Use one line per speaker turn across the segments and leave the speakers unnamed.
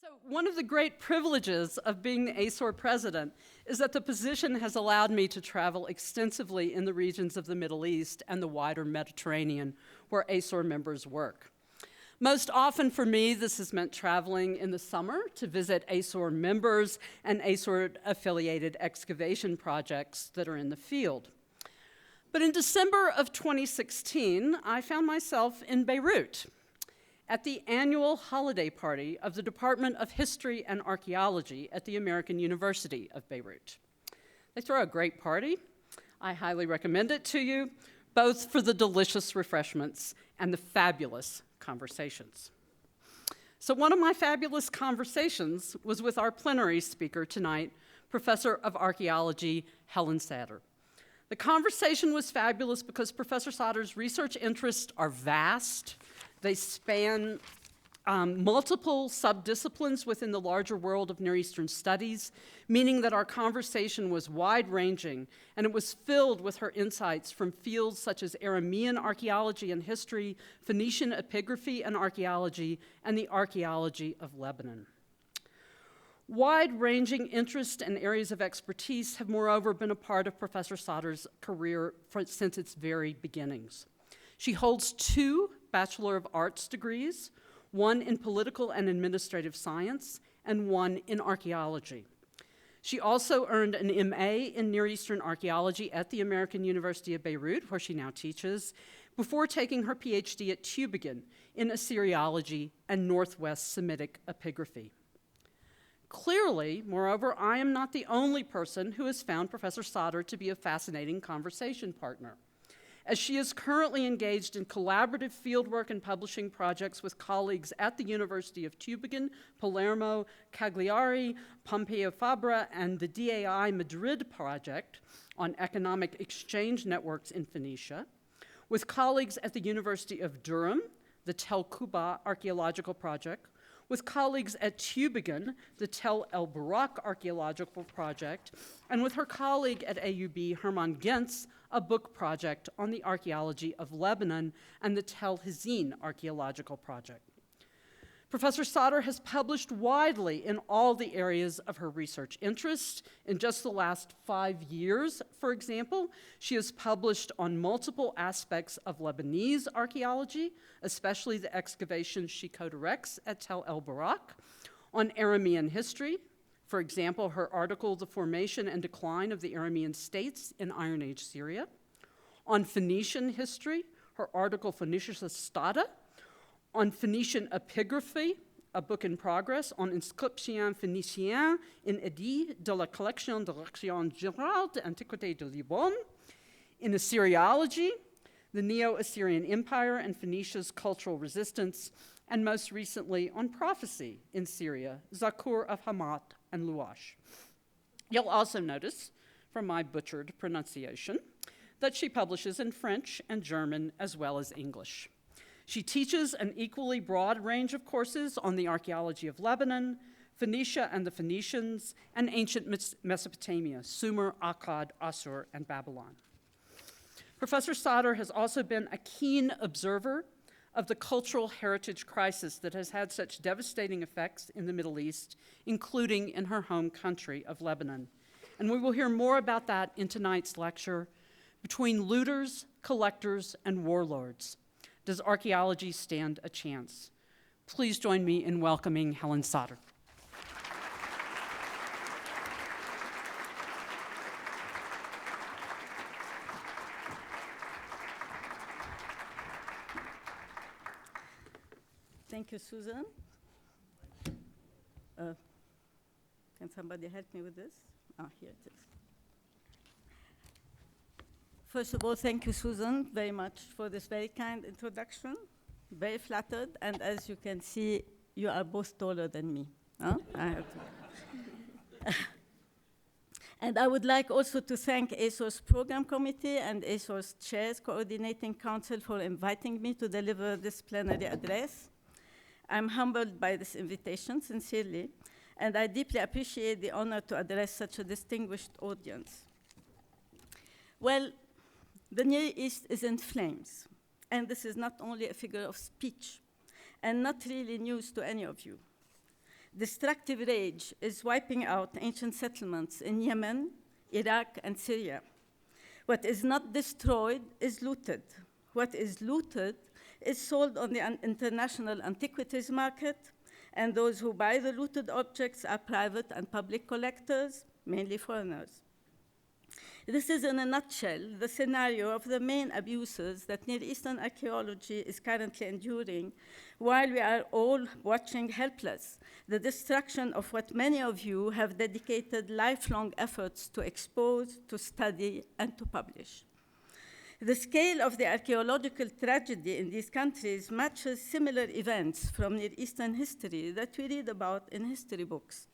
So one of the great privileges of being the ASOR president is that the position has allowed me to travel extensively in the regions of the Middle East and the wider Mediterranean where ASOR members work. Most often for me, this has meant traveling in the summer to visit ASOR members and ASOR-affiliated excavation projects that are in the field. But in December of 2016, I found myself in Beirut at the annual holiday party of the Department of History and Archaeology at the American University of Beirut. They throw a great party. I highly recommend it to you, both for the delicious refreshments and the fabulous conversations. So one of my fabulous conversations was with our plenary speaker tonight, Professor of Archaeology, Helene Satter. The conversation was fabulous because Professor Satter's research interests are vast. They span multiple subdisciplines within the larger world of Near Eastern studies, meaning that our conversation was wide-ranging, and it was filled with her insights from fields such as Aramean archaeology and history, Phoenician epigraphy and archaeology, and the archaeology of Lebanon. Wide-ranging interests and areas of expertise have moreover been a part of Professor Satter's career since its very beginnings. She holds 2 Bachelor of Arts degrees, one in political and administrative science, and one in archaeology. She also earned an MA in Near Eastern archaeology at the American University of Beirut, where she now teaches, before taking her PhD at Tübingen in Assyriology and Northwest Semitic epigraphy. Clearly, moreover, I am not the only person who has found Professor Satter to be a fascinating conversation partner, as she is currently engaged in collaborative fieldwork and publishing projects with colleagues at the University of Tübingen, Palermo, Cagliari, Pompeo Fabra, and the DAI Madrid project on economic exchange networks in Phoenicia, with colleagues at the University of Durham, the Tel Quba Archaeological Project, with colleagues at Tübingen, the Tel El Barak Archaeological Project, and with her colleague at AUB, Hermann Gens, a book project on the archaeology of Lebanon, and the Tel Hazin Archaeological Project. Professor Satter has published widely in all the areas of her research interest. In just the last 5 years, for example, she has published on multiple aspects of Lebanese archaeology, especially the excavations she co-directs at Tel El Barak, on Aramean history, for example, her article, The Formation and Decline of the Aramean States in Iron Age Syria, on Phoenician history, her article, Phoenicia Stata, on Phoenician epigraphy, a book in progress, on Inscriptions Phéniciennes in Edit de la Collection de l'Action Générale d'Antiquité de Liban, in Assyriology, the Neo-Assyrian Empire and Phoenicia's cultural resistance, and most recently on prophecy in Syria, Zakur of Hamat and Luash. You'll also notice, from my butchered pronunciation, that she publishes in French and German as well as English. She teaches an equally broad range of courses on the archaeology of Lebanon, Phoenicia and the Phoenicians, and ancient Mesopotamia, Sumer, Akkad, Asur, and Babylon. Professor Satter has also been a keen observer of the cultural heritage crisis that has had such devastating effects in the Middle East, including in her home country of Lebanon. And we will hear more about that in tonight's lecture, Between Looters, Collectors, and Warlords. Does archaeology stand a chance? Please join me in welcoming Helene Satter.
Thank you, Susan. Can somebody help me with this? Here it is. First of all, thank you, Susan, very much for this very kind introduction. Very flattered, and as you can see, you are both taller than me. Huh? And I would like also to thank ASOR's Program Committee and ASOR's Chair's Coordinating Council for inviting me to deliver this plenary address. I'm humbled by this invitation, sincerely, and I deeply appreciate the honor to address such a distinguished audience. Well, the Near East is in flames, and this is not only a figure of speech, and not really news to any of you. destructive rage is wiping out ancient settlements in Yemen, Iraq, and Syria. What is not destroyed is looted. What is looted is sold on the international antiquities market, and those who buy the looted objects are private and public collectors, mainly foreigners. This is, in a nutshell, the scenario of the main abuses that Near Eastern archaeology is currently enduring, while we are all watching helpless the destruction of what many of you have dedicated lifelong efforts to expose, to study, and to publish. The scale of the archaeological tragedy in these countries matches similar events from Near Eastern history that we read about in history books.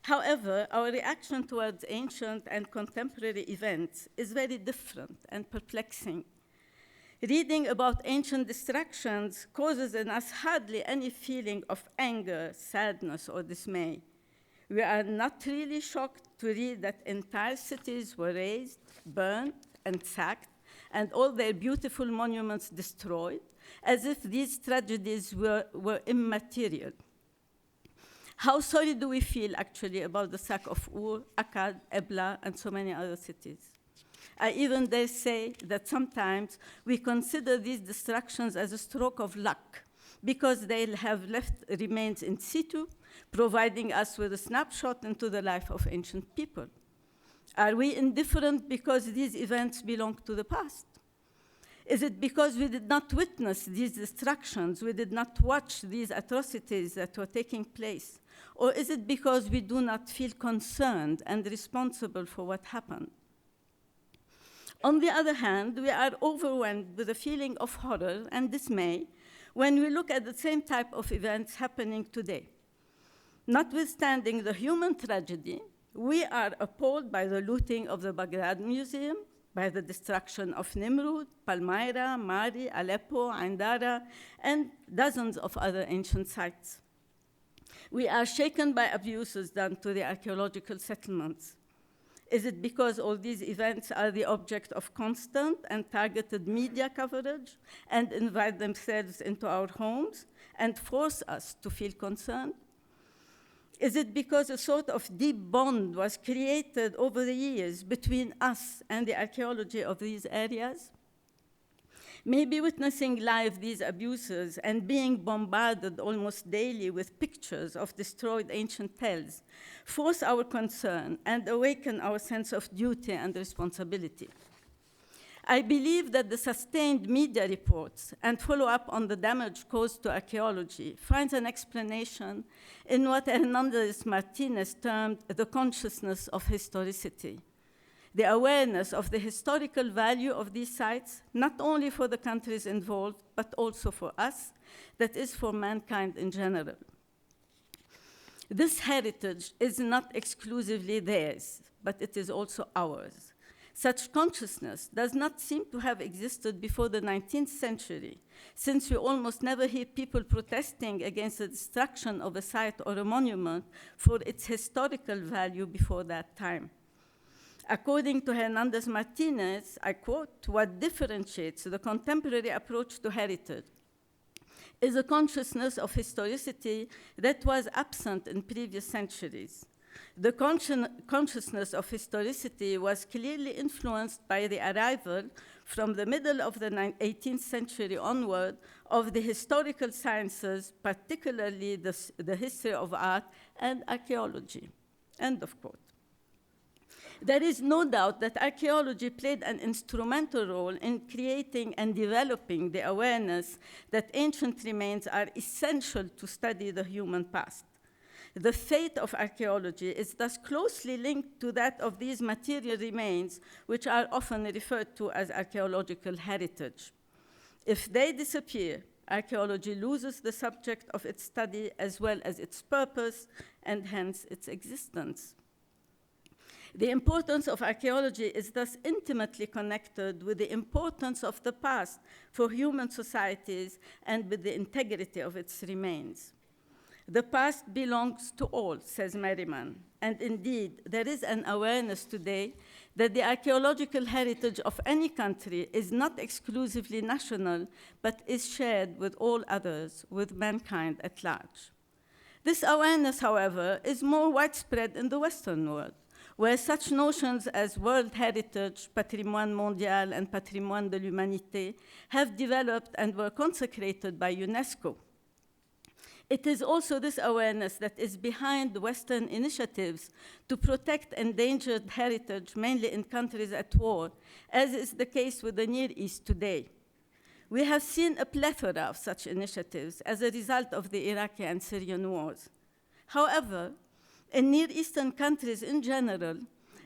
However, our reaction towards ancient and contemporary events is very different and perplexing. Reading about ancient destructions causes in us hardly any feeling of anger, sadness, or dismay. We are not really shocked to read that entire cities were razed, burned, and sacked, and all their beautiful monuments destroyed, as if these tragedies were immaterial. How sorry do we feel, actually, about the sack of Ur, Akkad, Ebla, and so many other cities? I even dare say that sometimes we consider these destructions as a stroke of luck, because they have left remains in situ, providing us with a snapshot into the life of ancient people. Are we indifferent because these events belong to the past? Is it because we did not witness these destructions, we did not watch these atrocities that were taking place? Or is it because we do not feel concerned and responsible for what happened? On the other hand, we are overwhelmed with a feeling of horror and dismay when we look at the same type of events happening today. Notwithstanding the human tragedy, we are appalled by the looting of the Baghdad Museum, by the destruction of Nimrud, Palmyra, Mari, Aleppo, Andara, and dozens of other ancient sites. We are shaken by abuses done to the archaeological settlements. Is it because all these events are the object of constant and targeted media coverage and invite themselves into our homes and force us to feel concerned? Is it because a sort of deep bond was created over the years between us and the archaeology of these areas? Maybe witnessing live these abuses and being bombarded almost daily with pictures of destroyed ancient tells force our concern and awaken our sense of duty and responsibility. I believe that the sustained media reports and follow-up on the damage caused to archaeology finds an explanation in what Hernandez Martinez termed the consciousness of historicity. The awareness of the historical value of these sites, not only for the countries involved, but also for us, that is for mankind in general. This heritage is not exclusively theirs, but it is also ours. Such consciousness does not seem to have existed before the 19th century, since we almost never hear people protesting against the destruction of a site or a monument for its historical value before that time. According to Hernandez Martinez, I quote, "What differentiates the contemporary approach to heritage is a consciousness of historicity that was absent in previous centuries. The consciousness of historicity was clearly influenced by the arrival from the middle of the 18th century onward of the historical sciences, particularly the history of art and archaeology." End of quote. There is no doubt that archaeology played an instrumental role in creating and developing the awareness that ancient remains are essential to study the human past. The fate of archaeology is thus closely linked to that of these material remains, which are often referred to as archaeological heritage. If they disappear, archaeology loses the subject of its study as well as its purpose and hence its existence. The importance of archaeology is thus intimately connected with the importance of the past for human societies and with the integrity of its remains. The past belongs to all, says Merriman, and indeed, there is an awareness today that the archaeological heritage of any country is not exclusively national, but is shared with all others, with mankind at large. This awareness, however, is more widespread in the Western world, where such notions as world heritage, patrimoine mondial, and patrimoine de l'humanité have developed and were consecrated by UNESCO. It is also this awareness that is behind Western initiatives to protect endangered heritage, mainly in countries at war, as is the case with the Near East today. We have seen a plethora of such initiatives as a result of the Iraqi and Syrian wars. However, in Near Eastern countries in general,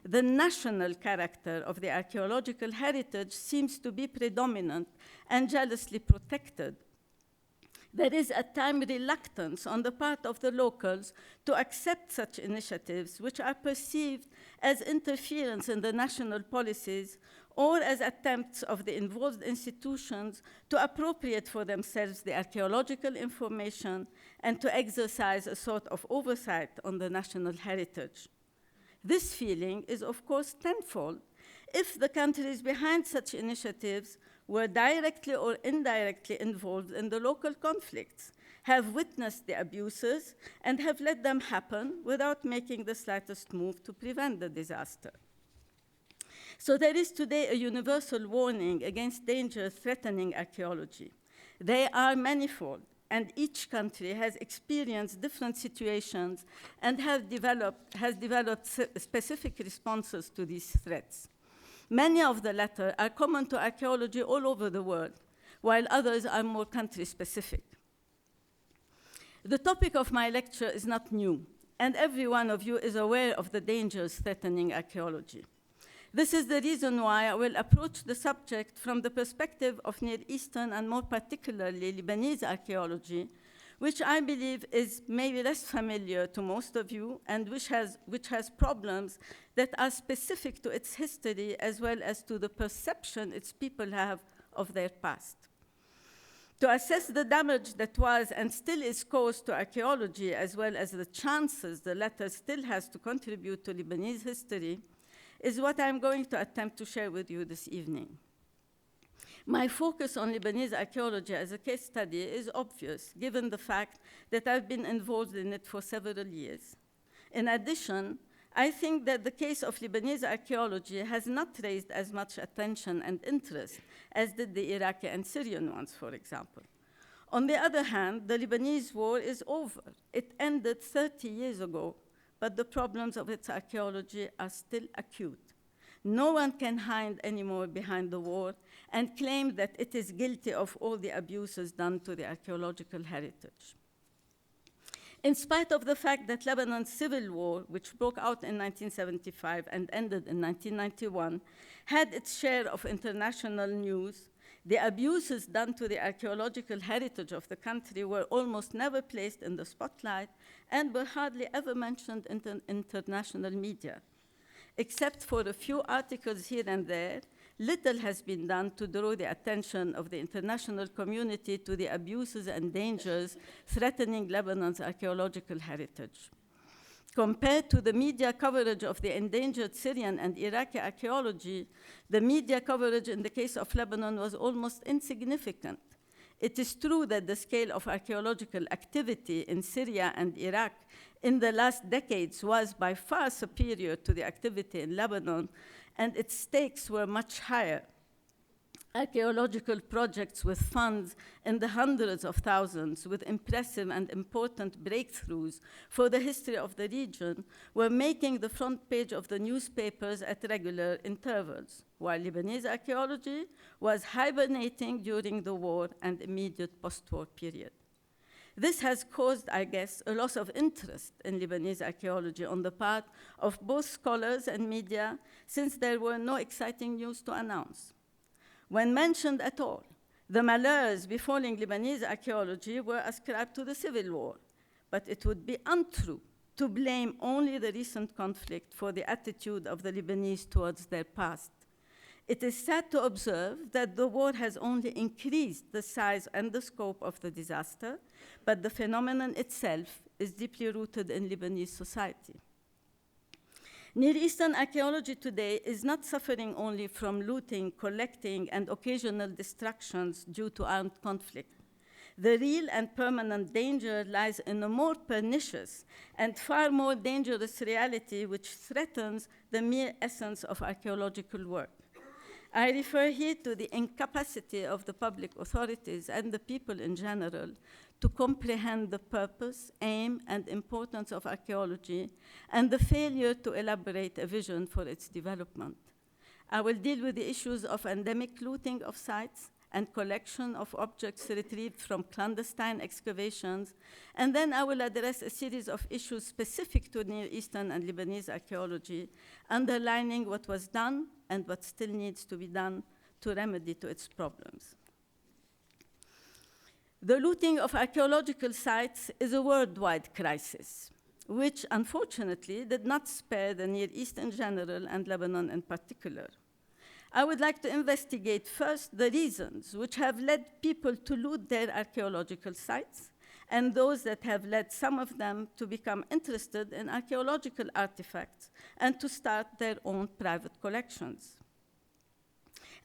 the national character of the archaeological heritage seems to be predominant and jealously protected. There is at times reluctance on the part of the locals to accept such initiatives, which are perceived as interference in the national policies or as attempts of the involved institutions to appropriate for themselves the archaeological information and to exercise a sort of oversight on the national heritage. This feeling is, of course, tenfold if the countries behind such initiatives were directly or indirectly involved in the local conflicts, have witnessed the abuses, and have let them happen without making the slightest move to prevent the disaster. So there is today a universal warning against dangers threatening archaeology. They are manifold, and each country has experienced different situations and has developed specific responses to these threats. Many of the latter are common to archaeology all over the world, while others are more country-specific. The topic of my lecture is not new, and every one of you is aware of the dangers threatening archaeology. This is the reason why I will approach the subject from the perspective of Near Eastern and more particularly Lebanese archaeology, which I believe is maybe less familiar to most of you and which has problems that are specific to its history as well as to the perception its people have of their past. To assess the damage that was and still is caused to archaeology as well as the chances the latter still has to contribute to Lebanese history is what I'm going to attempt to share with you this evening. My focus on Lebanese archaeology as a case study is obvious, given the fact that I've been involved in it for several years. In addition, I think that the case of Lebanese archaeology has not raised as much attention and interest as did the Iraqi and Syrian ones, for example. On the other hand, the Lebanese war is over. It ended 30 years ago, but the problems of its archaeology are still acute. No one can hide anymore behind the war and claim that it is guilty of all the abuses done to the archaeological heritage. In spite of the fact that Lebanon's civil war, which broke out in 1975 and ended in 1991, had its share of international news, the abuses done to the archaeological heritage of the country were almost never placed in the spotlight and were hardly ever mentioned in the international media. Except for a few articles here and there, little has been done to draw the attention of the international community to the abuses and dangers threatening Lebanon's archaeological heritage. Compared to the media coverage of the endangered Syrian and Iraqi archaeology, the media coverage in the case of Lebanon was almost insignificant. It is true that the scale of archaeological activity in Syria and Iraq in the last decades was by far superior to the activity in Lebanon, and its stakes were much higher. Archaeological projects with funds in the hundreds of thousands with impressive and important breakthroughs for the history of the region were making the front page of the newspapers at regular intervals, while Lebanese archaeology was hibernating during the war and immediate post-war period. This has caused, I guess, a loss of interest in Lebanese archaeology on the part of both scholars and media, since there were no exciting news to announce. When mentioned at all, the malheurs befalling Lebanese archaeology were ascribed to the civil war, but it would be untrue to blame only the recent conflict for the attitude of the Lebanese towards their past. It is sad to observe that the war has only increased the size and the scope of the disaster, but the phenomenon itself is deeply rooted in Lebanese society. Near Eastern archaeology today is not suffering only from looting, collecting, and occasional destructions due to armed conflict. The real and permanent danger lies in a more pernicious and far more dangerous reality which threatens the mere essence of archaeological work. I refer here to the incapacity of the public authorities and the people in general to comprehend the purpose, aim, and importance of archaeology, and the failure to elaborate a vision for its development. I will deal with the issues of endemic looting of sites and collection of objects retrieved from clandestine excavations, and then I will address a series of issues specific to Near Eastern and Lebanese archaeology, underlining what was done and what still needs to be done to remedy to its problems. The looting of archaeological sites is a worldwide crisis, which unfortunately did not spare the Near East in general and Lebanon in particular. I would like to investigate first the reasons which have led people to loot their archaeological sites, and those that have led some of them to become interested in archaeological artifacts and to start their own private collections.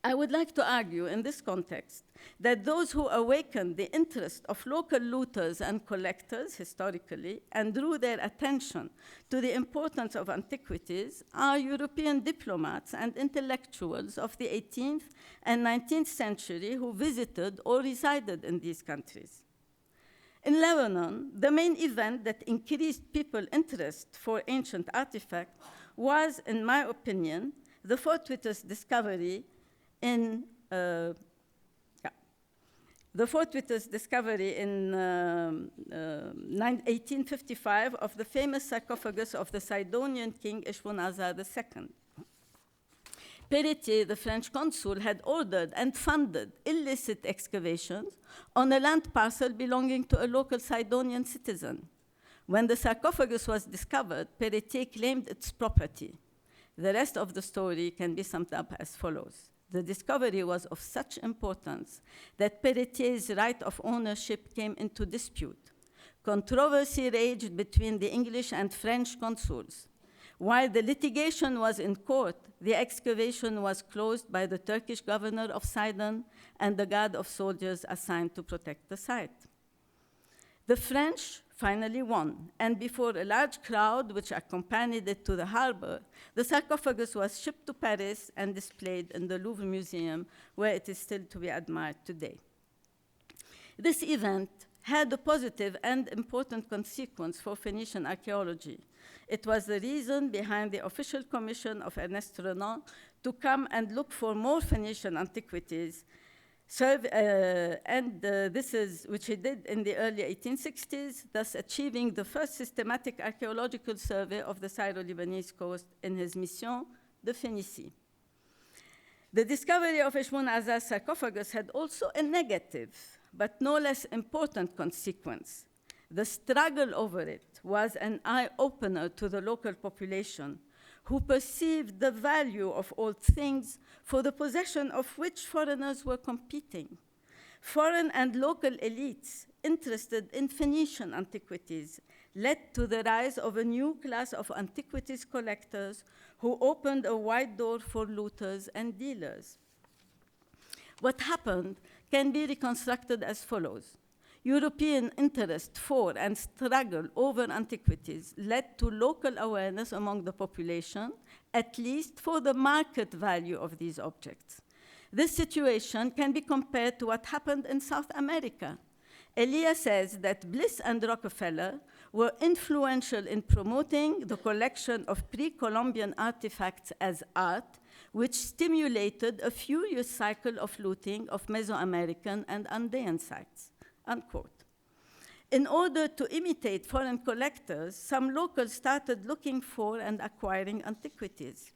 I would like to argue in this context that those who awakened the interest of local looters and collectors historically and drew their attention to the importance of antiquities are European diplomats and intellectuals of the 18th and 19th century who visited or resided in these countries. In Lebanon, the main event that increased people's interest for ancient artifacts was, in my opinion, the fortuitous discovery in 1855 of the famous sarcophagus of the Sidonian king Ishbunazar II. Pelletier, the French consul, had ordered and funded illicit excavations on a land parcel belonging to a local Sidonian citizen. When the sarcophagus was discovered, Pelletier claimed its property. The rest of the story can be summed up as follows. The discovery was of such importance that Pelletier's right of ownership came into dispute. Controversy raged between the English and French consuls. While the litigation was in court, the excavation was closed by the Turkish governor of Sidon and the guard of soldiers assigned to protect the site. The French finally won, and before a large crowd which accompanied it to the harbor, the sarcophagus was shipped to Paris and displayed in the Louvre Museum, where it is still to be admired today. This event had a positive and important consequence for Phoenician archaeology. It was the reason behind the official commission of Ernest Renan to come and look for more Phoenician antiquities, which he did in the early 1860s, thus achieving the first systematic archaeological survey of the Syro-Lebanese coast in his Mission de Phénicie. The discovery of Ishbunazar's sarcophagus had also a negative, but no less important consequence. The struggle over it was an eye-opener to the local population, who perceived the value of old things for the possession of which foreigners were competing. Foreign and local elites interested in Phoenician antiquities led to the rise of a new class of antiquities collectors who opened a wide door for looters and dealers. What happened can be reconstructed as follows. European interest for and struggle over antiquities led to local awareness among the population, at least for the market value of these objects. This situation can be compared to what happened in South America. Elia says that Bliss and Rockefeller were influential in promoting the collection of pre-Columbian artifacts as art, which stimulated a furious cycle of looting of Mesoamerican and Andean sites. Unquote. In order to imitate foreign collectors, some locals started looking for and acquiring antiquities.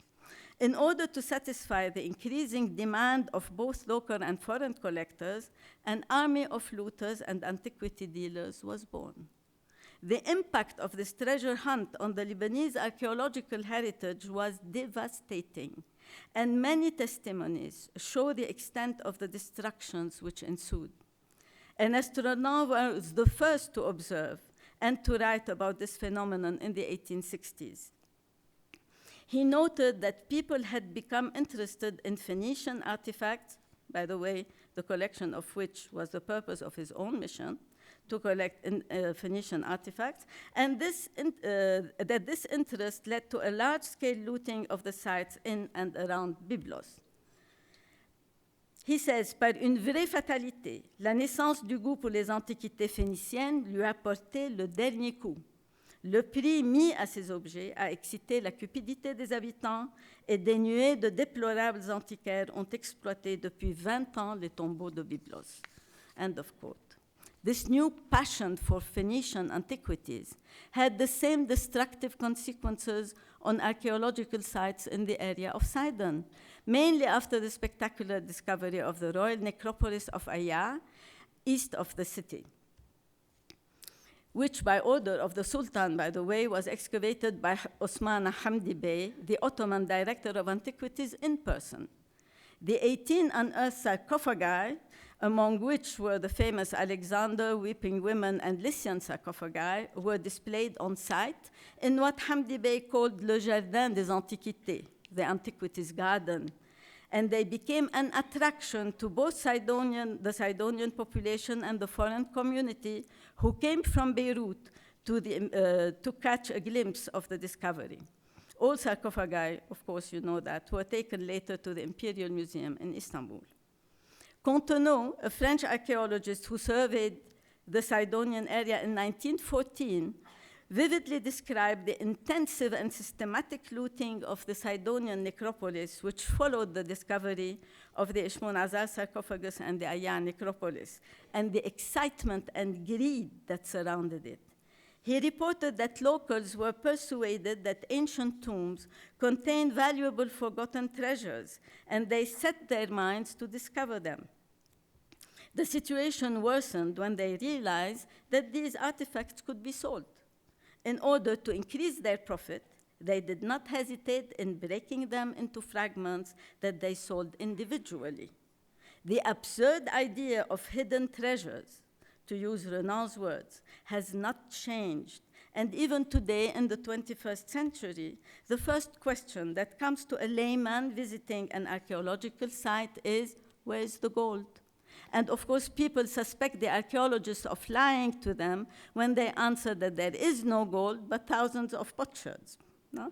In order to satisfy the increasing demand of both local and foreign collectors, an army of looters and antiquity dealers was born. The impact of this treasure hunt on the Lebanese archaeological heritage was devastating, and many testimonies show the extent of the destructions which ensued. Ernest Renan was the first to observe and to write about this phenomenon in the 1860s. He noted that people had become interested in Phoenician artifacts. By the way, the collection of which was the purpose of his own mission, to collect Phoenician artifacts, and this interest led to a large-scale looting of the sites in and around Byblos. He says, par une vraie fatalité, la naissance du goût pour les antiquités phéniciennes lui a porté le dernier coup. Le prix mis à ces objets a excité la cupidité des habitants et des nuées de déplorables antiquaires ont exploité depuis 20 ans les tombeaux de Byblos. End of quote. This new passion for Phoenician antiquities had the same destructive consequences on archaeological sites in the area of Sidon, mainly after the spectacular discovery of the royal necropolis of Aya, east of the city, which by order of the Sultan, by the way, was excavated by Osman Hamdi Bey, the Ottoman director of antiquities, in person. The 18 unearthed sarcophagi, among which were the famous Alexander, Weeping Women, and Lycian sarcophagi, were displayed on site in what Hamdi Bey called le Jardin des Antiquités, the Antiquities Garden. And they became an attraction to both the Sidonian population and the foreign community who came from Beirut to catch a glimpse of the discovery. All sarcophagi, of course you know that, were taken later to the Imperial Museum in Istanbul. Contenot, a French archaeologist who surveyed the Sidonian area in 1914, vividly described the intensive and systematic looting of the Sidonian necropolis, which followed the discovery of the Ishmonazar sarcophagus and the Aya necropolis, and the excitement and greed that surrounded it. He reported that locals were persuaded that ancient tombs contained valuable forgotten treasures, and they set their minds to discover them. The situation worsened when they realized that these artifacts could be sold. In order to increase their profit, they did not hesitate in breaking them into fragments that they sold individually. The absurd idea of hidden treasures, to use Renan's words, has not changed. And even today, in the 21st century, the first question that comes to a layman visiting an archaeological site is, where's the gold? And of course, people suspect the archaeologists of lying to them when they answer that there is no gold, but thousands of potsherds. No?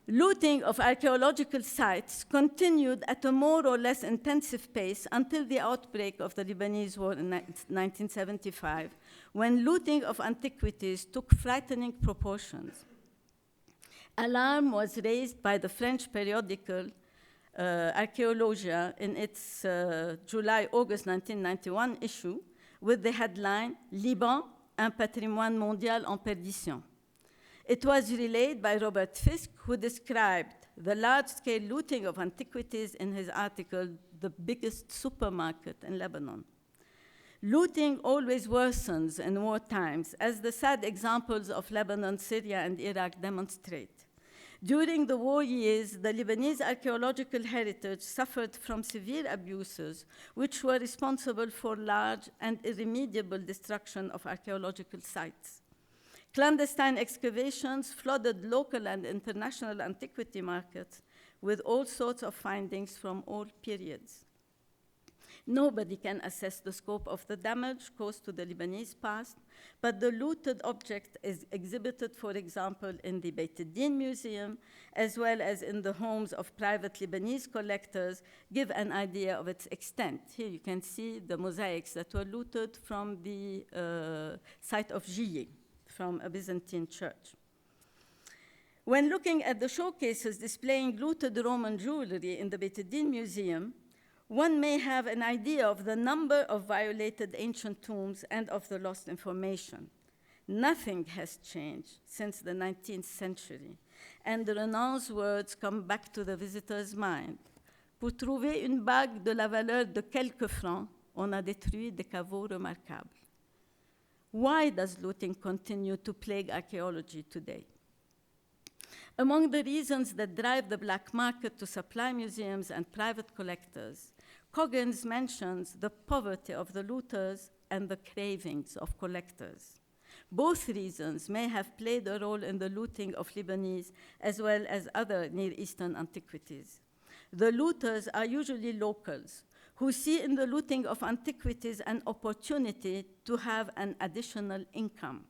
Looting of archaeological sites continued at a more or less intensive pace until the outbreak of the Lebanese War in 1975, when looting of antiquities took frightening proportions. Alarm was raised by the French periodical Archaeology in its July-August 1991 issue with the headline, Liban, un patrimoine mondial en perdition. It was relayed by Robert Fisk, who described the large-scale looting of antiquities in his article, The Biggest Supermarket in Lebanon. Looting always worsens in war times, as the sad examples of Lebanon, Syria, and Iraq demonstrate. During the war years, the Lebanese archaeological heritage suffered from severe abuses, which were responsible for large and irremediable destruction of archaeological sites. Clandestine excavations flooded local and international antiquity markets with all sorts of findings from all periods. Nobody can assess the scope of the damage caused to the Lebanese past, but the looted object is exhibited, for example, in the Beit el-Din Museum, as well as in the homes of private Lebanese collectors, give an idea of its extent. Here you can see the mosaics that were looted from the site of Jiyeh, from a Byzantine church. When looking at the showcases displaying looted Roman jewelry in the Beit el-Din Museum, one may have an idea of the number of violated ancient tombs and of the lost information. Nothing has changed since the 19th century, and Renan's words come back to the visitor's mind. Pour trouver une bague de la valeur de quelques francs, on a détruit des caveaux remarquables. Why does looting continue to plague archaeology today? Among the reasons that drive the black market to supply museums and private collectors, Coggins mentions the poverty of the looters and the cravings of collectors. Both reasons may have played a role in the looting of Lebanese as well as other Near Eastern antiquities. The looters are usually locals who see in the looting of antiquities an opportunity to have an additional income.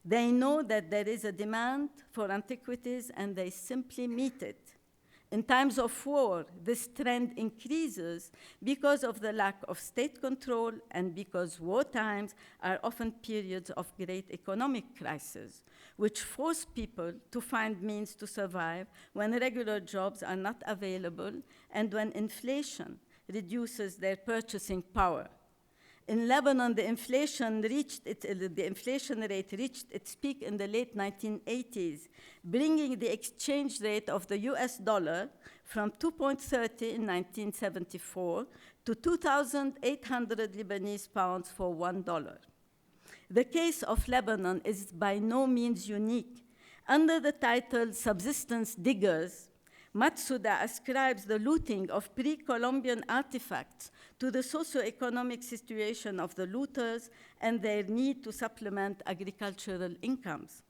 They know that there is a demand for antiquities and they simply meet it. In times of war, this trend increases because of the lack of state control and because war times are often periods of great economic crisis, which force people to find means to survive when regular jobs are not available and when inflation reduces their purchasing power. In Lebanon, the inflation rate reached its peak in the late 1980s, bringing the exchange rate of the US dollar from 2.30 in 1974 to 2,800 Lebanese pounds for $1. The case of Lebanon is by no means unique. Under the title Subsistence Diggers, Matsuda ascribes the looting of pre-Columbian artifacts to the socioeconomic situation of the looters and their need to supplement agricultural incomes.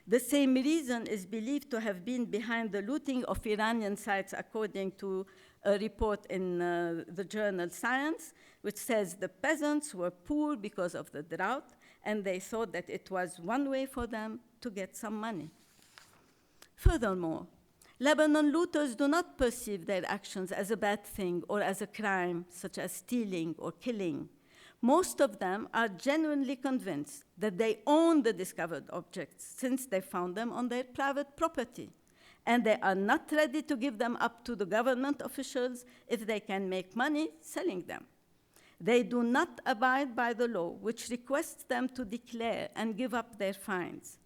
The same reason is believed to have been behind the looting of Iranian sites, according to a report in the journal Science, which says the peasants were poor because of the drought, and they thought that it was one way for them to get some money. Furthermore, Lebanon looters do not perceive their actions as a bad thing or as a crime, such as stealing or killing. Most of them are genuinely convinced that they own the discovered objects since they found them on their private property, and they are not ready to give them up to the government officials if they can make money selling them. They do not abide by the law, which requests them to declare and give up their finds.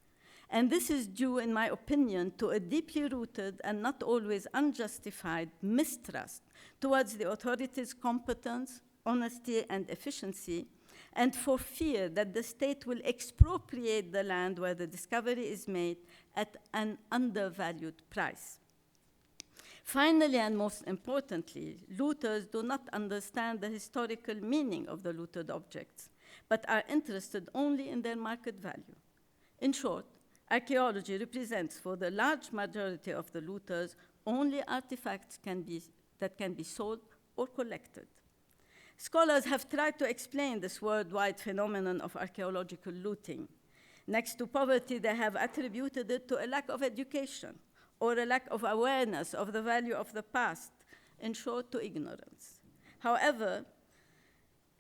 And this is due, in my opinion, to a deeply rooted and not always unjustified mistrust towards the authorities' competence, honesty, and efficiency, and for fear that the state will expropriate the land where the discovery is made at an undervalued price. Finally, and most importantly, looters do not understand the historical meaning of the looted objects, but are interested only in their market value. In short, archaeology represents for the large majority of the looters only artifacts that can be sold or collected. Scholars have tried to explain this worldwide phenomenon of archaeological looting. Next to poverty, they have attributed it to a lack of education or a lack of awareness of the value of the past, in short, to ignorance. However,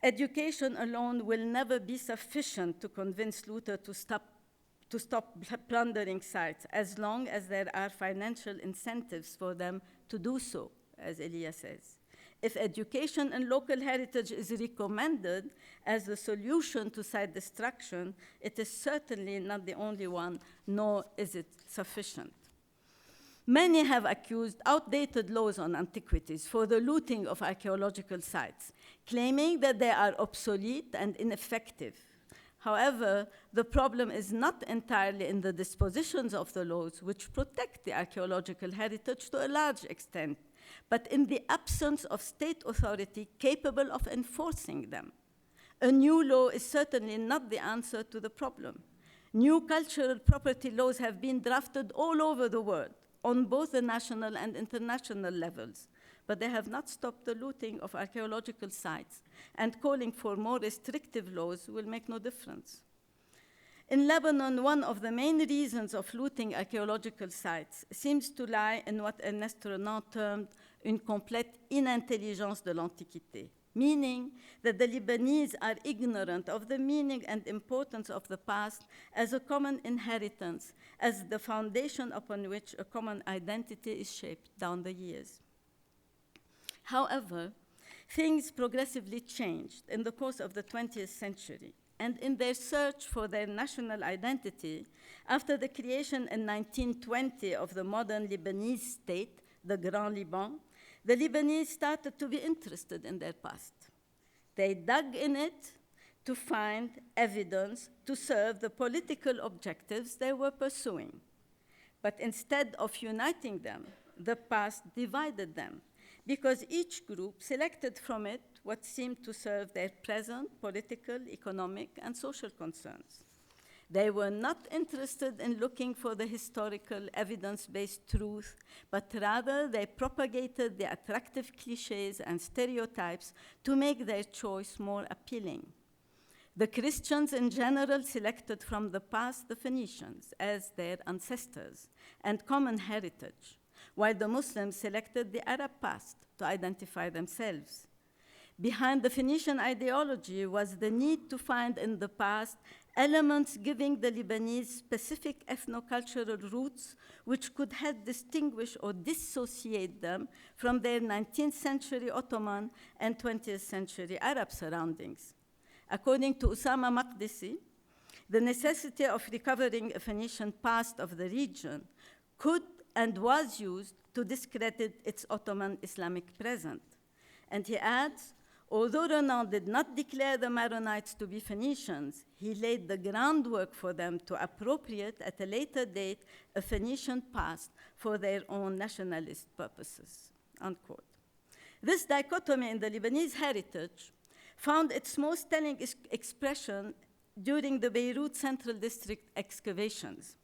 education alone will never be sufficient to convince looters to stop plundering sites, as long as there are financial incentives for them to do so, as Elia says. If education and local heritage is recommended as the solution to site destruction, it is certainly not the only one, nor is it sufficient. Many have accused outdated laws on antiquities for the looting of archaeological sites, claiming that they are obsolete and ineffective. However, the problem is not entirely in the dispositions of the laws, which protect the archaeological heritage to a large extent, but in the absence of state authority capable of enforcing them. A new law is certainly not the answer to the problem. New cultural property laws have been drafted all over the world, on both the national and international levels, but they have not stopped the looting of archaeological sites, and calling for more restrictive laws will make no difference. In Lebanon, one of the main reasons of looting archaeological sites seems to lie in what Ernest Renan termed une complète inintelligence de l'Antiquité, meaning that the Lebanese are ignorant of the meaning and importance of the past as a common inheritance, as the foundation upon which a common identity is shaped down the years. However, things progressively changed in the course of the 20th century, and in their search for their national identity, after the creation in 1920 of the modern Lebanese state, the Grand Liban, the Lebanese started to be interested in their past. They dug in it to find evidence to serve the political objectives they were pursuing. But instead of uniting them, the past divided them, because each group selected from it what seemed to serve their present political, economic, and social concerns. They were not interested in looking for the historical evidence-based truth, but rather they propagated the attractive cliches and stereotypes to make their choice more appealing. The Christians in general selected from the past the Phoenicians as their ancestors and common heritage, while the Muslims selected the Arab past to identify themselves. Behind the Phoenician ideology was the need to find in the past elements giving the Lebanese specific ethnocultural roots which could help distinguish or dissociate them from their 19th century Ottoman and 20th century Arab surroundings. According to Usama Maqdisi, the necessity of recovering a Phoenician past of the region could and was used to discredit its Ottoman Islamic present. And he adds, although Renan did not declare the Maronites to be Phoenicians, he laid the groundwork for them to appropriate at a later date a Phoenician past for their own nationalist purposes, unquote. This dichotomy in the Lebanese heritage found its most telling expression during the Beirut Central District excavations.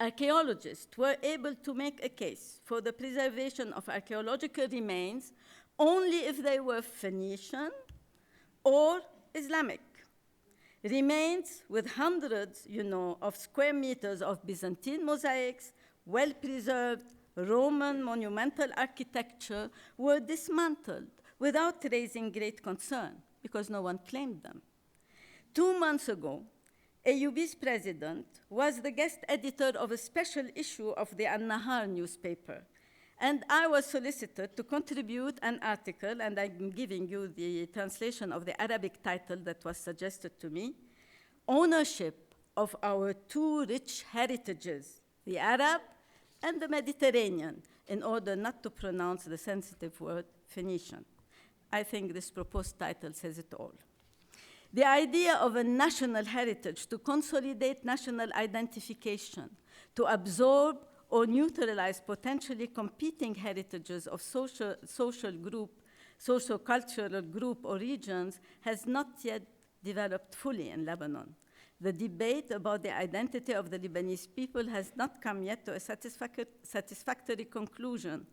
Archaeologists were able to make a case for the preservation of archaeological remains only if they were Phoenician or Islamic. Remains with hundreds, of square meters of Byzantine mosaics, well-preserved Roman monumental architecture were dismantled without raising great concern because no one claimed them. 2 months ago, AUB's president was the guest editor of a special issue of the An-Nahar newspaper. And I was solicited to contribute an article, and I'm giving you the translation of the Arabic title that was suggested to me, Ownership of Our Two Rich Heritages, the Arab and the Mediterranean, in order not to pronounce the sensitive word Phoenician. I think this proposed title says it all. The idea of a national heritage to consolidate national identification, to absorb or neutralize potentially competing heritages of social-cultural group or regions has not yet developed fully in Lebanon. The debate about the identity of the Lebanese people has not come yet to a satisfactory conclusion.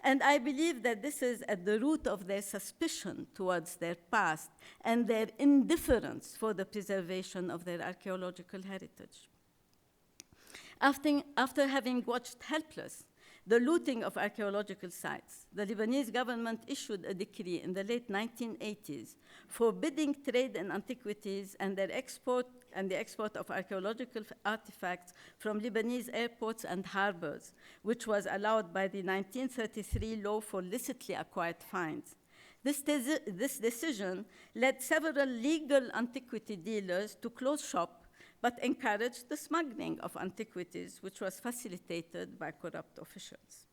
And I believe that this is at the root of their suspicion towards their past and their indifference for the preservation of their archaeological heritage. After having watched helpless the looting of archaeological sites, the Lebanese government issued a decree in the late 1980s forbidding trade in antiquities and the export of archaeological artifacts from Lebanese airports and harbors, which was allowed by the 1933 law for licitly acquired finds. This decision led several legal antiquity dealers to close shop, but encouraged the smuggling of antiquities, which was facilitated by corrupt officials.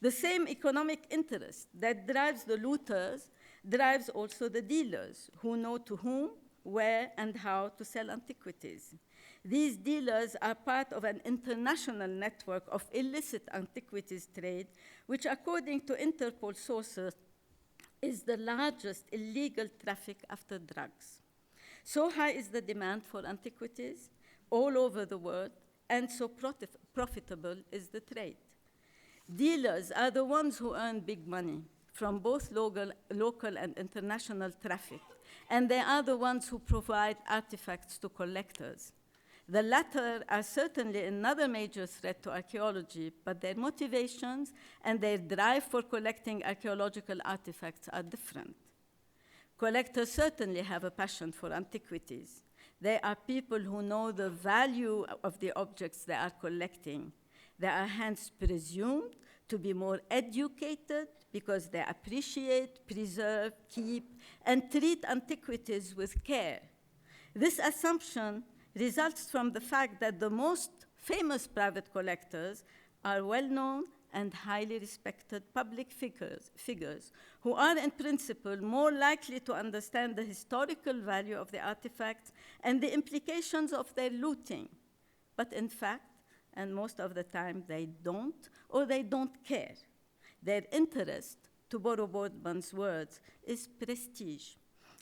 The same economic interest that drives the looters drives also the dealers, who know to whom, where, and how to sell antiquities. These dealers are part of an international network of illicit antiquities trade, which, according to Interpol sources, is the largest illegal traffic after drugs. So high is the demand for antiquities all over the world, and so profitable is the trade. Dealers are the ones who earn big money from both local and international traffic, and they are the ones who provide artifacts to collectors. The latter are certainly another major threat to archaeology, but their motivations and their drive for collecting archaeological artifacts are different. Collectors certainly have a passion for antiquities. They are people who know the value of the objects they are collecting. They are hence presumed to be more educated because they appreciate, preserve, keep, and treat antiquities with care. This assumption results from the fact that the most famous private collectors are well-known and highly respected public figures who are in principle more likely to understand the historical value of the artifacts and the implications of their looting. But in fact, and most of the time they don't, or they don't care. Their interest, to borrow Boardman's words, is prestige.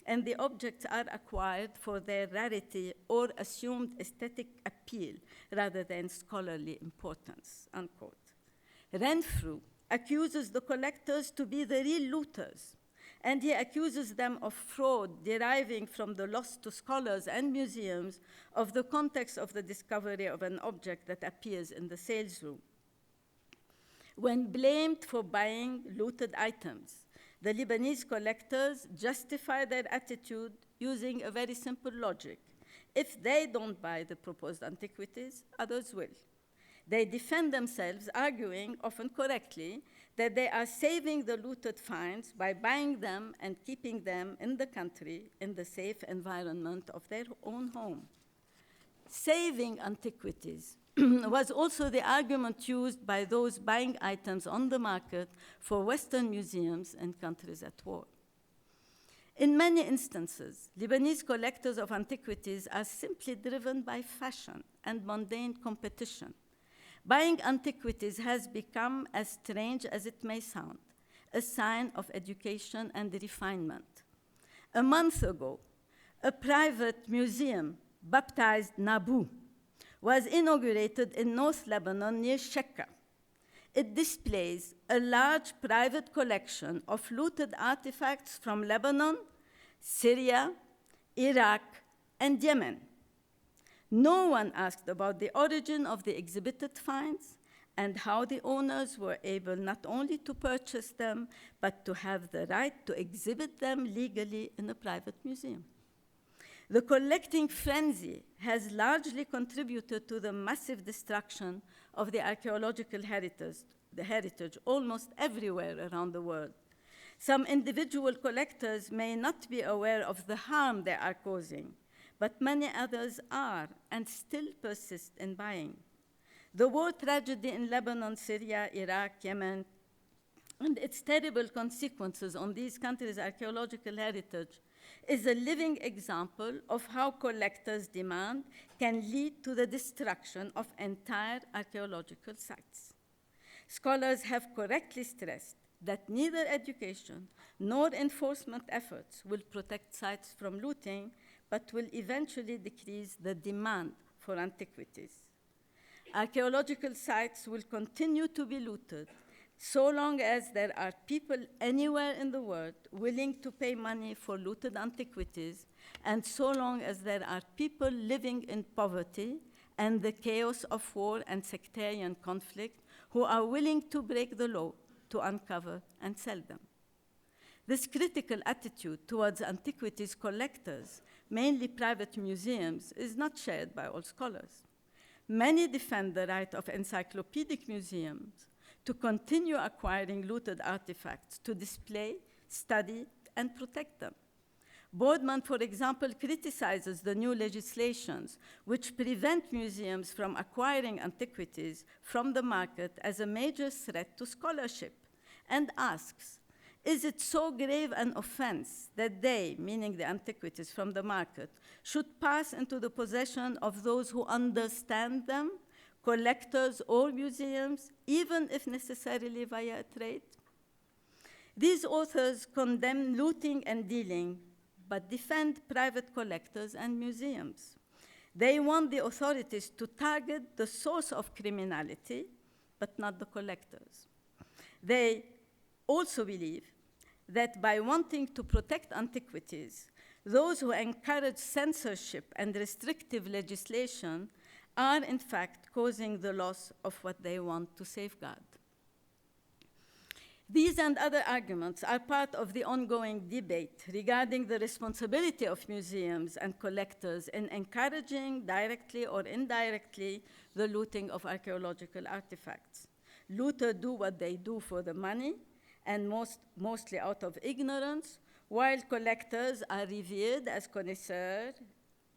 and the objects are acquired for their rarity or assumed aesthetic appeal rather than scholarly importance, unquote. Renfrew accuses the collectors to be the real looters, and he accuses them of fraud deriving from the loss to scholars and museums of the context of the discovery of an object that appears in the sales room. When blamed for buying looted items, the Lebanese collectors justify their attitude using a very simple logic. If they don't buy the proposed antiquities, others will. They defend themselves, arguing, often correctly, that they are saving the looted finds by buying them and keeping them in the country in the safe environment of their own home. Saving antiquities was also the argument used by those buying items on the market for Western museums in countries at war. In many instances, Lebanese collectors of antiquities are simply driven by fashion and mundane competition. Buying antiquities has become, as strange as it may sound, a sign of education and refinement. A month ago, a private museum baptized Nabu was inaugurated in North Lebanon near Shekka. It displays a large private collection of looted artifacts from Lebanon, Syria, Iraq, and Yemen. No one asked about the origin of the exhibited finds and how the owners were able not only to purchase them, but to have the right to exhibit them legally in a private museum. The collecting frenzy has largely contributed to the massive destruction of the archaeological heritage almost everywhere around the world. Some individual collectors may not be aware of the harm they are causing, but many others are and still persist in buying. The war tragedy in Lebanon, Syria, Iraq, Yemen, and its terrible consequences on these countries' archaeological heritage is a living example of how collectors' demand can lead to the destruction of entire archaeological sites. Scholars have correctly stressed that neither education nor enforcement efforts will protect sites from looting, but will eventually decrease the demand for antiquities. Archaeological sites will continue to be looted so long as there are people anywhere in the world willing to pay money for looted antiquities, and so long as there are people living in poverty and the chaos of war and sectarian conflict who are willing to break the law to uncover and sell them. This critical attitude towards antiquities collectors, mainly private museums, is not shared by all scholars. Many defend the right of encyclopedic museums to continue acquiring looted artifacts, to display, study, and protect them. Boardman, for example, criticizes the new legislations which prevent museums from acquiring antiquities from the market as a major threat to scholarship, and asks, is it so grave an offense that they, meaning the antiquities from the market, should pass into the possession of those who understand them, collectors or museums, even if necessarily via a trade? These authors condemn looting and dealing, but defend private collectors and museums. They want the authorities to target the source of criminality, but not the collectors. They also believe that by wanting to protect antiquities, those who encourage censorship and restrictive legislation are in fact causing the loss of what they want to safeguard. These and other arguments are part of the ongoing debate regarding the responsibility of museums and collectors in encouraging, directly or indirectly, the looting of archaeological artifacts. Looters do what they do for the money, and mostly out of ignorance, while collectors are revered as connoisseurs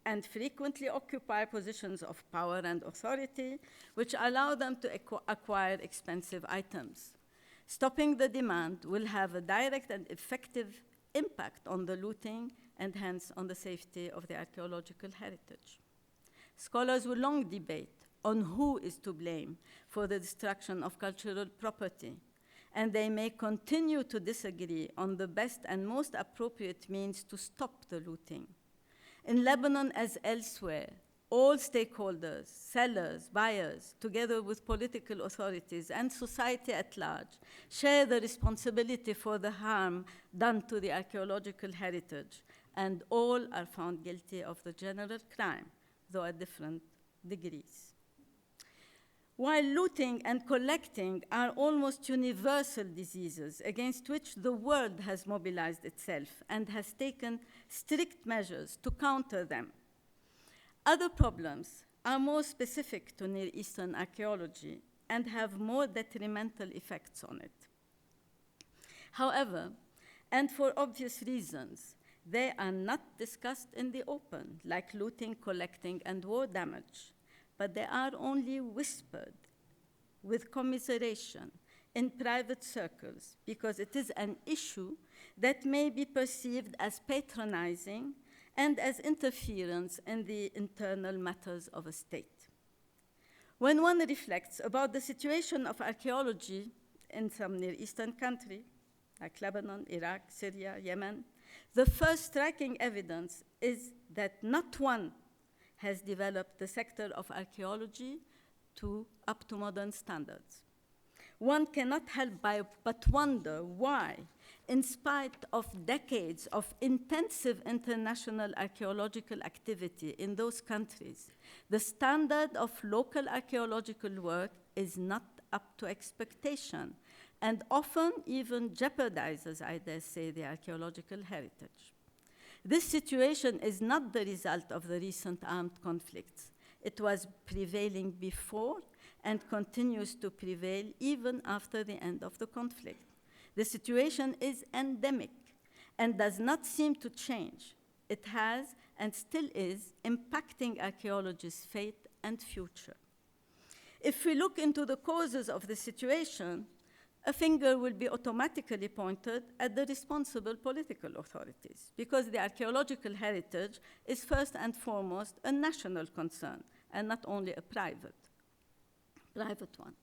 and frequently occupy positions of power and authority, which allow them to acquire expensive items. Stopping the demand will have a direct and effective impact on the looting and hence on the safety of the archaeological heritage. Scholars will long debate on who is to blame for the destruction of cultural property, and they may continue to disagree on the best and most appropriate means to stop the looting. In Lebanon, as elsewhere, all stakeholders, sellers, buyers, together with political authorities and society at large, share the responsibility for the harm done to the archaeological heritage, and all are found guilty of the general crime, though at different degrees. While looting and collecting are almost universal diseases against which the world has mobilized itself and has taken strict measures to counter them, other problems are more specific to Near Eastern archaeology and have more detrimental effects on it. However, and for obvious reasons, they are not discussed in the open, like looting, collecting, and war damage, but they are only whispered with commiseration in private circles because it is an issue that may be perceived as patronizing and as interference in the internal matters of a state. When one reflects about the situation of archaeology in some Near Eastern country, like Lebanon, Iraq, Syria, Yemen, the first striking evidence is that not one has developed the sector of archaeology up to modern standards. One cannot help but wonder why, in spite of decades of intensive international archaeological activity in those countries, the standard of local archaeological work is not up to expectation and often even jeopardizes, I dare say, the archaeological heritage. This situation is not the result of the recent armed conflicts. It was prevailing before and continues to prevail even after the end of the conflict. The situation is endemic and does not seem to change. It has and still is impacting archaeology's fate and future. If we look into the causes of the situation, a finger will be automatically pointed at the responsible political authorities, because the archaeological heritage is first and foremost a national concern and not only a private one.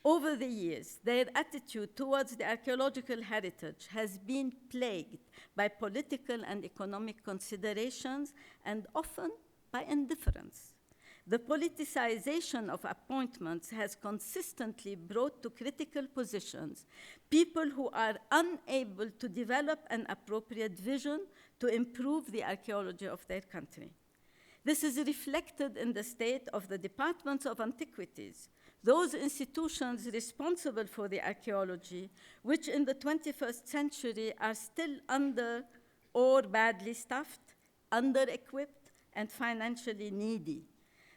Over the years, their attitude towards the archaeological heritage has been plagued by political and economic considerations and often by indifference. The politicization of appointments has consistently brought to critical positions people who are unable to develop an appropriate vision to improve the archaeology of their country. This is reflected in the state of the departments of antiquities, those institutions responsible for the archaeology, which in the 21st century are still under or badly staffed, under-equipped, and financially needy,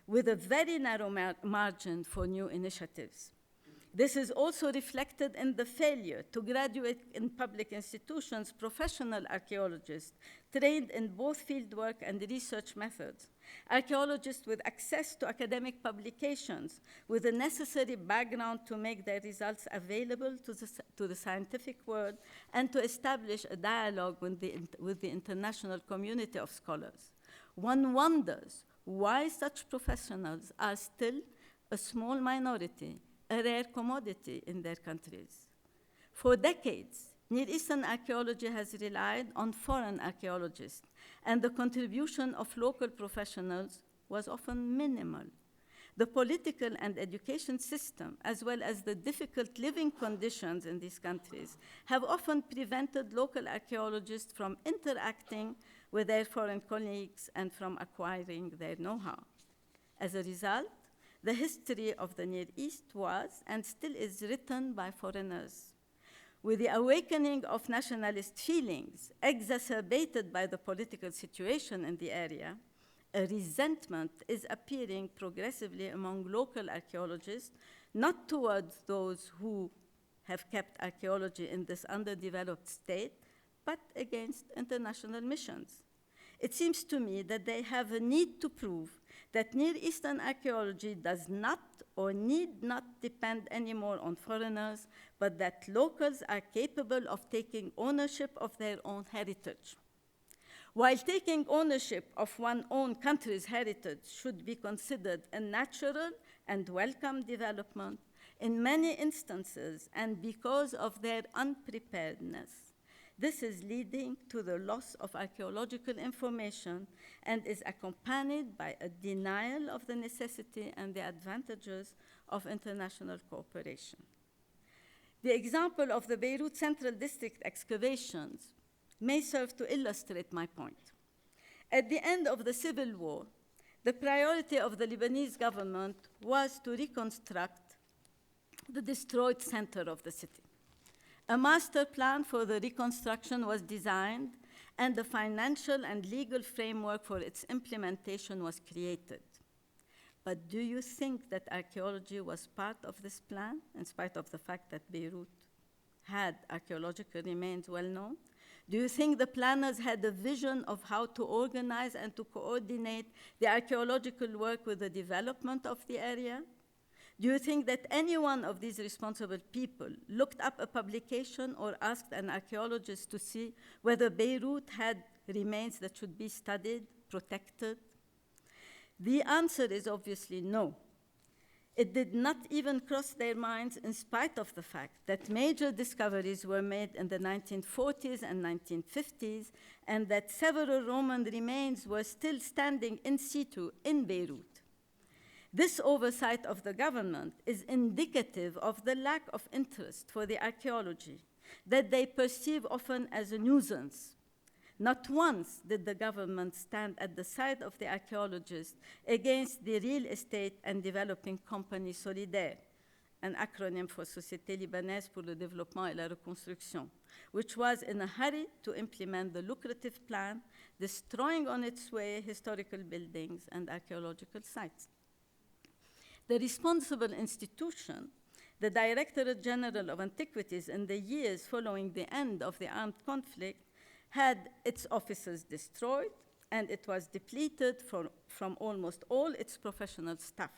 with a very narrow margin for new initiatives. This is also reflected in the failure to graduate in public institutions professional archaeologists trained in both fieldwork and research methods, archaeologists with access to academic publications, with the necessary background to make their results available to the scientific world and to establish a dialogue with the international community of scholars. One wonders why such professionals are still a small minority, a rare commodity in their countries. For decades, Near Eastern archaeology has relied on foreign archaeologists, and the contribution of local professionals was often minimal. The political and education system, as well as the difficult living conditions in these countries, have often prevented local archaeologists from interacting with their foreign colleagues and from acquiring their know-how. As a result, the history of the Near East was and still is written by foreigners. With the awakening of nationalist feelings exacerbated by the political situation in the area, a resentment is appearing progressively among local archaeologists, not towards those who have kept archaeology in this underdeveloped state, but against international missions. It seems to me that they have a need to prove that Near Eastern archaeology does not or need not depend anymore on foreigners, but that locals are capable of taking ownership of their own heritage. While taking ownership of one's own country's heritage should be considered a natural and welcome development, In many instances, and because of their unpreparedness, this is leading to the loss of archaeological information and is accompanied by a denial of the necessity and the advantages of international cooperation. The example of the Beirut Central District excavations may serve to illustrate my point. At the end of the civil war, the priority of the Lebanese government was to reconstruct the destroyed center of the city. A master plan for the reconstruction was designed, and the financial and legal framework for its implementation was created. But do you think that archaeology was part of this plan, in spite of the fact that Beirut had archaeological remains well known? Do you think the planners had a vision of how to organize and to coordinate the archaeological work with the development of the area? Do you think that any one of these responsible people looked up a publication or asked an archaeologist to see whether Beirut had remains that should be studied, protected? The answer is obviously no. It did not even cross their minds, in spite of the fact that major discoveries were made in the 1940s and 1950s, and that several Roman remains were still standing in situ in Beirut. This oversight of the government is indicative of the lack of interest for the archaeology that they perceive often as a nuisance. Not once did the government stand at the side of the archaeologists against the real estate and developing company Solidaire, an acronym for Société Libanaise pour le Développement et la Reconstruction, which was in a hurry to implement the lucrative plan, destroying on its way historical buildings and archaeological sites. The responsible institution, the Directorate General of Antiquities, in the years following the end of the armed conflict, had its offices destroyed, and it was depleted from almost all its professional staff.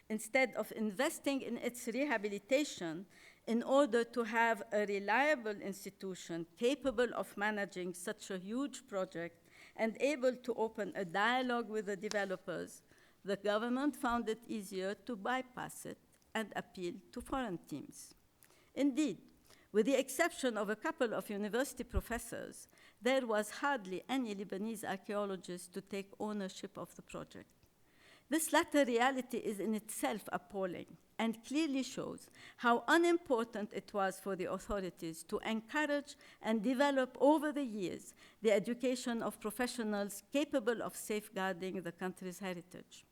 Instead of investing in its rehabilitation in order to have a reliable institution capable of managing such a huge project and able to open a dialogue with the developers, the government found it easier to bypass it and appeal to foreign teams. Indeed, with the exception of a couple of university professors, there was hardly any Lebanese archaeologist to take ownership of the project. This latter reality is in itself appalling and clearly shows how unimportant it was for the authorities to encourage and develop over the years the education of professionals capable of safeguarding the country's heritage.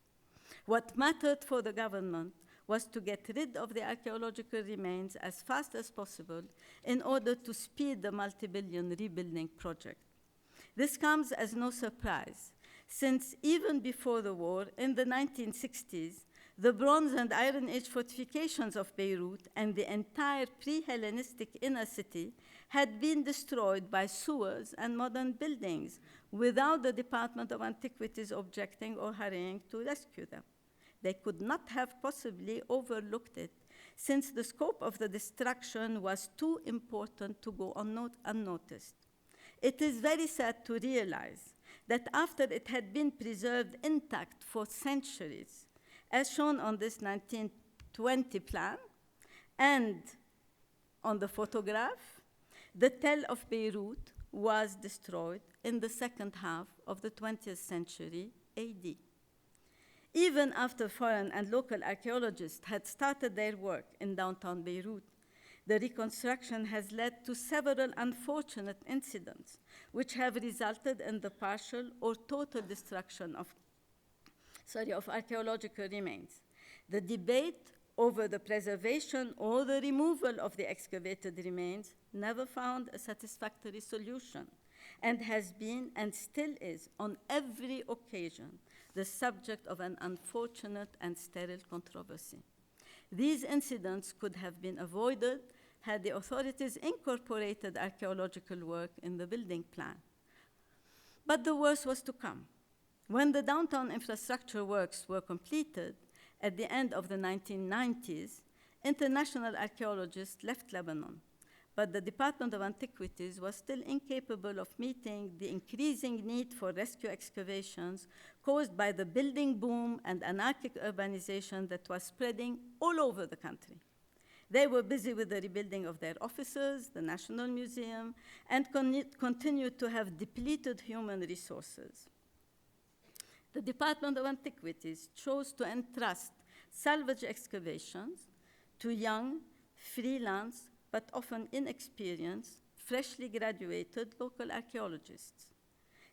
What mattered for the government was to get rid of the archaeological remains as fast as possible in order to speed the multi-billion rebuilding project. This comes as no surprise, since even before the war, in the 1960s, the Bronze and Iron Age fortifications of Beirut and the entire pre-Hellenistic inner city had been destroyed by sewers and modern buildings without the Department of Antiquities objecting or hurrying to rescue them. They could not have possibly overlooked it, since the scope of the destruction was too important to go unnoticed. It is very sad to realize that after it had been preserved intact for centuries, as shown on this 1920 plan and on the photograph, the Tell of Beirut was destroyed in the second half of the 20th century AD. Even after foreign and local archaeologists had started their work in downtown Beirut, the reconstruction has led to several unfortunate incidents which have resulted in the partial or total destruction of archaeological remains. The debate over the preservation or the removal of the excavated remains never found a satisfactory solution and has been and still is on every occasion the subject of an unfortunate and sterile controversy. These incidents could have been avoided had the authorities incorporated archaeological work in the building plan. But the worst was to come. When the downtown infrastructure works were completed at the end of the 1990s, international archaeologists left Lebanon, but the Department of Antiquities was still incapable of meeting the increasing need for rescue excavations caused by the building boom and anarchic urbanization that was spreading all over the country. They were busy with the rebuilding of their offices, the National Museum, and continued to have depleted human resources. The Department of Antiquities chose to entrust salvage excavations to young, freelance, but often inexperienced, freshly graduated local archaeologists.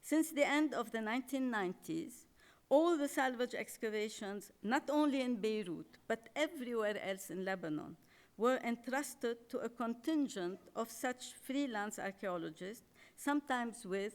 Since the end of the 1990s, all the salvage excavations, not only in Beirut, but everywhere else in Lebanon, were entrusted to a contingent of such freelance archaeologists, sometimes with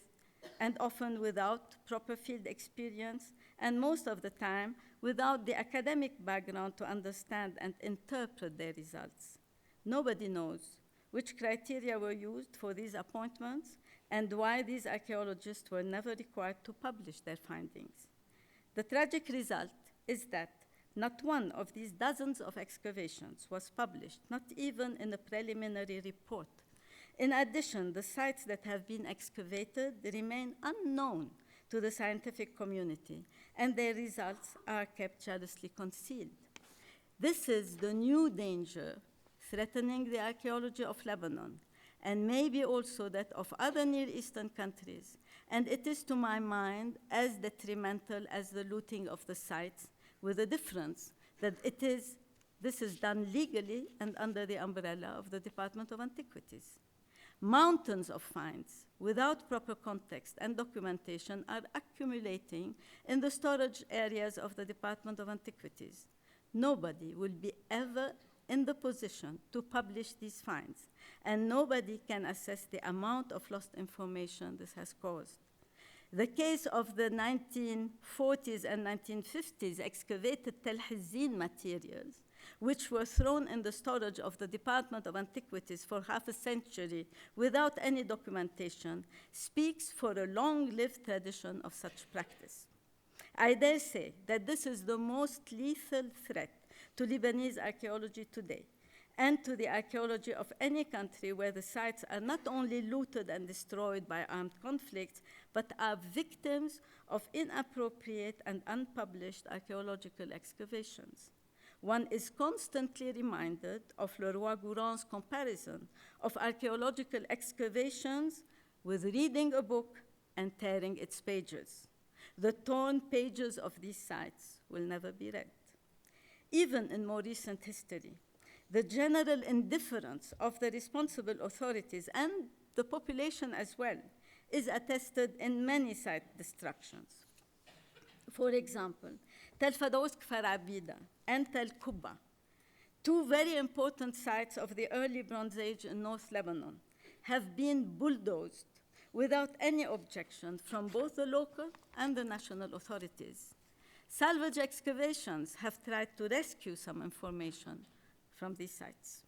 and often without proper field experience, and most of the time without the academic background to understand and interpret their results. Nobody knows which criteria were used for these appointments and why these archaeologists were never required to publish their findings. The tragic result is that not one of these dozens of excavations was published, not even in a preliminary report. In addition, the sites that have been excavated remain unknown to the scientific community, and their results are kept jealously concealed. This is the new danger threatening the archaeology of Lebanon, and maybe also that of other Near Eastern countries, and it is, to my mind, as detrimental as the looting of the sites, with the difference that this is done legally and under the umbrella of the Department of Antiquities. Mountains of finds without proper context and documentation are accumulating in the storage areas of the Department of Antiquities. Nobody will be ever in the position to publish these finds, and nobody can assess the amount of lost information this has caused. The case of the 1940s and 1950s excavated Tel Hazin materials, which were thrown in the storage of the Department of Antiquities for half a century without any documentation, speaks for a long-lived tradition of such practice. I dare say that this is the most lethal threat to Lebanese archaeology today, and to the archaeology of any country where the sites are not only looted and destroyed by armed conflicts, but are victims of inappropriate and unpublished archaeological excavations. One is constantly reminded of Leroy-Gourhan's comparison of archaeological excavations with reading a book and tearing its pages. The torn pages of these sites will never be read. Even in more recent history, the general indifference of the responsible authorities and the population as well is attested in many site destructions. For example, Tel Fadousk Farabida and Tel Kuba, two very important sites of the early Bronze Age in North Lebanon, have been bulldozed without any objection from both the local and the national authorities. Salvage excavations have tried to rescue some information from these sites.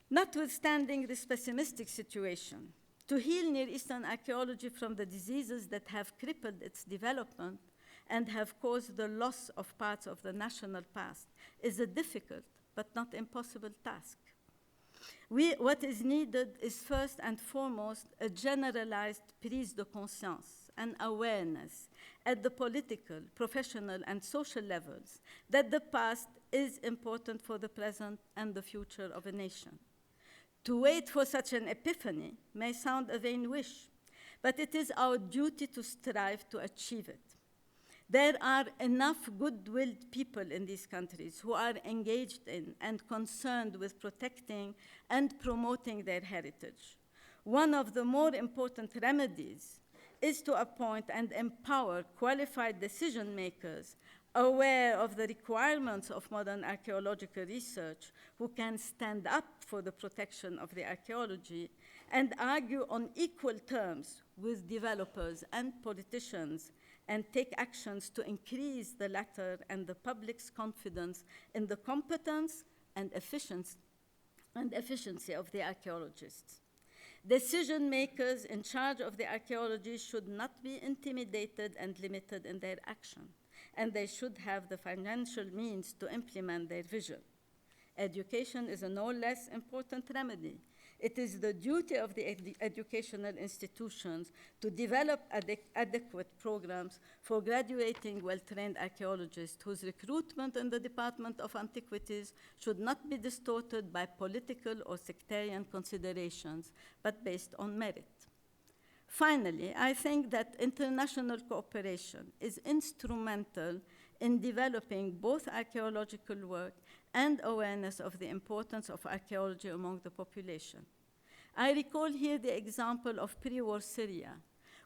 Notwithstanding this pessimistic situation, to heal Near Eastern archaeology from the diseases that have crippled its development and have caused the loss of parts of the national past is a difficult but not impossible task. What is needed is first and foremost a generalized prise de conscience, an awareness at the political, professional, and social levels that the past is important for the present and the future of a nation. To wait for such an epiphany may sound a vain wish, but it is our duty to strive to achieve it. There are enough good-willed people in these countries who are engaged in and concerned with protecting and promoting their heritage. One of the more important remedies is to appoint and empower qualified decision makers aware of the requirements of modern archaeological research, who can stand up for the protection of the archaeology and argue on equal terms with developers and politicians, and take actions to increase the latter and the public's confidence in the competence and efficiency of the archaeologists. Decision makers in charge of the archaeology should not be intimidated and limited in their action, and they should have the financial means to implement their vision. Education is a no less important remedy. It is the duty of the educational institutions to develop adequate programs for graduating well-trained archaeologists whose recruitment in the Department of Antiquities should not be distorted by political or sectarian considerations, but based on merit. Finally, I think that international cooperation is instrumental in developing both archaeological work and awareness of the importance of archaeology among the population. I recall here the example of pre-war Syria,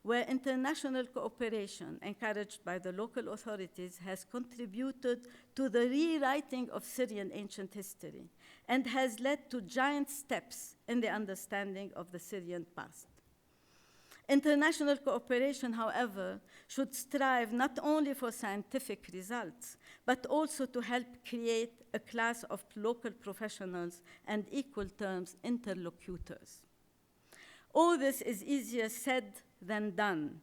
where international cooperation, encouraged by the local authorities, has contributed to the rewriting of Syrian ancient history and has led to giant steps in the understanding of the Syrian past. International cooperation, however, should strive not only for scientific results, but also to help create a class of local professionals and equal terms interlocutors. All this is easier said than done,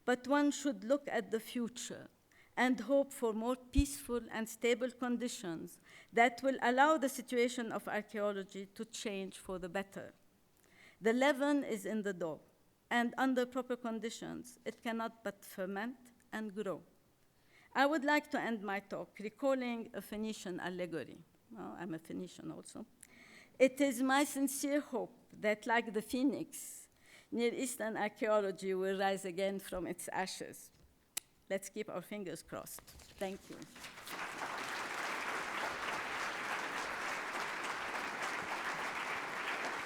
but one should look at the future and hope for more peaceful and stable conditions that will allow the situation of archaeology to change for the better. The leaven is in the dough, and under proper conditions, it cannot but ferment and grow. I would like to end my talk recalling a Phoenician allegory. Well, I'm a Phoenician also. It is my sincere hope that, like the phoenix, Near Eastern archaeology will rise again from its ashes. Let's keep our fingers crossed. Thank you.